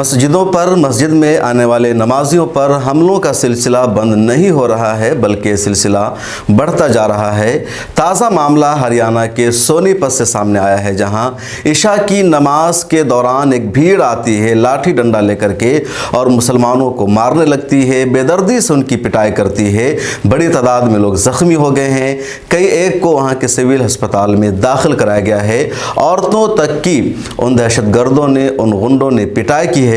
मस्जिदों पर मस्जिद में आने वाले नमाजियों पर हमलों का सिलसिला बंद नहीं हो रहा है बल्कि सिलसिला बढ़ता जा रहा है। ताज़ा मामला हरियाणा के सोनीपत से सामने आया है, जहां इशा की नमाज के दौरान एक भीड़ आती है लाठी डंडा लेकर के और मुसलमानों को मारने लगती है, बेदर्दी से उनकी पिटाई करती है। बड़ी तादाद में लोग ज़ख्मी हो गए हैं, कई एक को वहाँ के सिविल अस्पताल में दाखिल कराया गया है। औरतों तक की उन दहशतगर्दों ने, उन गुंडों ने पिटाई की है।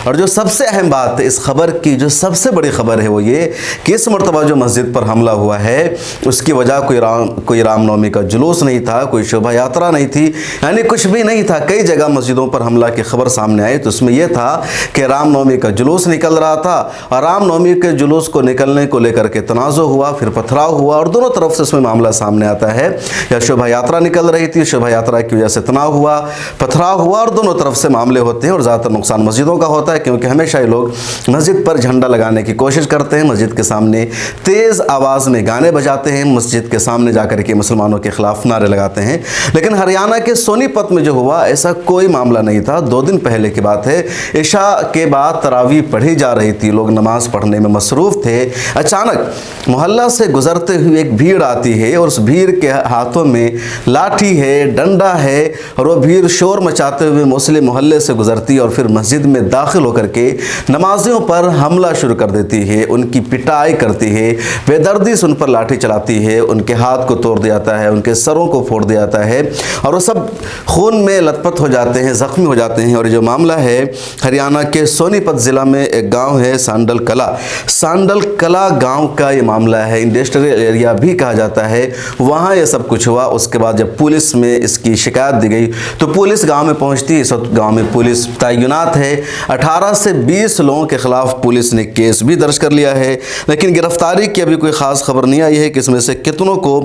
और जो सबसे अहम बात है इस खबर की, जो सबसे बड़ी खबर है वो ये कि इस मरतबा जो मस्जिद पर हमला हुआ है उसकी वजह कोई रामनवमी का जुलूस नहीं था, कोई शोभा यात्रा नहीं थी, यानी कुछ भी नहीं था। कई जगह मस्जिदों पर हमला की खबर सामने आई तो उसमें यह था कि रामनवमी का जुलूस निकल रहा था और रामनवमी के जुलूस को निकलने को लेकर के तनाज़ो हुआ, फिर पथराव हुआ और दोनों तरफ से इसमें मामला सामने आता है। या शोभा यात्रा निकल रही थी, शोभा यात्रा की वजह से तनाव हुआ, पथराव हुआ और दोनों तरफ से मामले होते हैं और ज़्यादातर नुकसान मस्जिदों का होता है, क्योंकि हमेशा ही लोग मस्जिद पर झंडा लगाने की कोशिश करते हैं, मस्जिद के सामने तेज़ आवाज़ में गाने बजाते हैं, मस्जिद के सामने जाकर के मुसलमानों के खिलाफ नारे लगाते हैं। लेकिन हरियाणा के सोनीपत में जो हुआ ऐसा कोई मामला नहीं था। 2 दिन पहले की बात है, इशा के बाद तरावी पढ़ी जा रही थी, लोग नमाज पढ़ने में मसरूफ़ थे। अचानक मोहल्ला से गुजरते हुए एक भीड़ आती है और उस भीड़ के हाथों में लाठी है, डंडा है और वो भीड़ शोर मचाते हुए मुस्लिम मोहल्ले से गुजरती है और फिर मस्जिद में दाखिल होकर के नमाजियों पर हमला शुरू कर देती है, उनकी पिटाई करती है, बेदर्दी से उन पर लाठी चलाती है, उनके हाथ को तोड़ दिया जाता है, उनके सरों को फोड़ दिया जाता है और वो सब खून में लथपथ हो जाते हैं, ज़ख्मी हो जाते हैं। और ये जो मामला है हरियाणा के सोनीपत ज़िला में एक गाँव है सांडल कला गाँव का ये मामला है। इंडस्ट्रियल एरिया भी कहा जाता है, वहाँ ये सब कुछ हुआ। उसके बाद जब पुलिस में इसकी शिकायत दी गई तो पुलिस गांव में पहुंचती। इस वक्त गांव में पुलिस तैनात है। 18 से 20 लोगों के खिलाफ पुलिस ने केस भी दर्ज कर लिया है, लेकिन गिरफ्तारी की अभी कोई ख़ास खबर नहीं आई है कि इसमें से कितनों को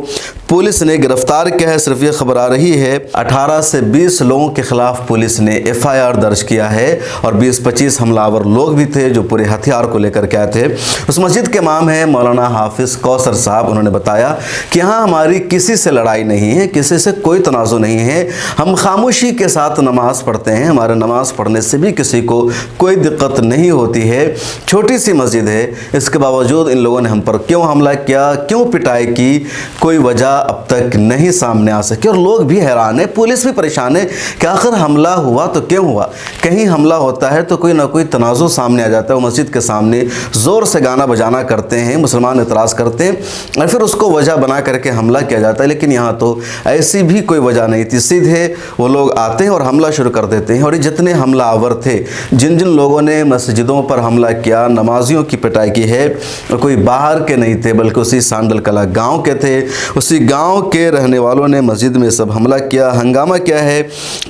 पुलिस ने गिरफ्तार किया है। सिर्फ ये खबर आ रही है 18 से 20 लोगों के खिलाफ पुलिस ने FIR दर्ज किया है और 20-25 हमलावर लोग भी थे जो पूरे हथियार को लेकर के आए थे। उस मस्जिद के इमाम है मौलाना हाफिज़ कौसर साहब। उन्होंने बताया कि यहाँ हमारी किसी से लड़ाई नहीं है, किसी से कोई तनाज़ो नहीं है, हम खामोशी के साथ नमाज पढ़ते हैं, हमारे नमाज पढ़ने से भी किसी को कोई दिक्कत नहीं होती है। छोटी सी मस्जिद है, इसके बावजूद इन लोगों ने हम पर क्यों हमला किया, क्यों पिटाई की, कोई वजह अब तक नहीं सामने आ सकी। और लोग भी हैरान है, पुलिस भी परेशान है कि आखिर हमला हुआ तो क्यों हुआ। कहीं हमला होता है तो कोई ना कोई तनाज़ो सामने आ जाता है। वो मस्जिद के सामने ज़ोर से गाना बजाना करते हैं, मुसलमान एतराज़ करते हैं और फिर उसको वजह बना करके हमला किया जाता है। लेकिन यहाँ तो ऐसी भी कोई वजह नहीं थी, सीधे वो लोग आते हैं और हमला शुरू कर देते हैं। और ये जितने हमलावर थे, जिन जिन लोगों ने मस्जिदों पर हमला किया, नमाजियों की पिटाई की है, कोई बाहर के नहीं थे बल्कि उसी सांडल कला गाँव के थे। उसी गाँव के रहने वालों ने मस्जिद में सब हमला किया, हंगामा किया है।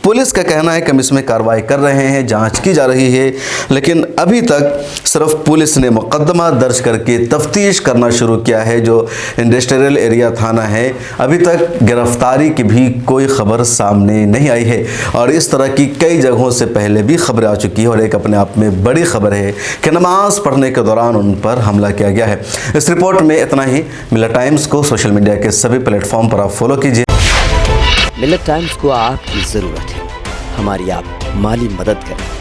पुलिस का कहना है कि हम इसमें कार्रवाई कर रहे हैं, जाँच की जा रही है, लेकिन अभी तक सिर्फ पुलिस ने मुकदमा दर्ज करके तफ्तीश करना शुरू किया है। जो इंडस्ट्रियल एरिया थाना है, अभी तक गिरफ्तारी की भी कोई खबर सामने नहीं आई है। और इस तरह की कई जगहों से पहले भी खबरें आ चुकी है और एक अपने आप में बड़ी खबर है कि नमाज पढ़ने के दौरान उन पर हमला किया गया है। इस रिपोर्ट में इतना ही। मिलत टाइम्स को सोशल मीडिया के सभी प्लेटफॉर्म पर आप फॉलो कीजिए। मिलत टाइम्स को आपकी ज़रूरत है, हमारी आप माली मदद करें।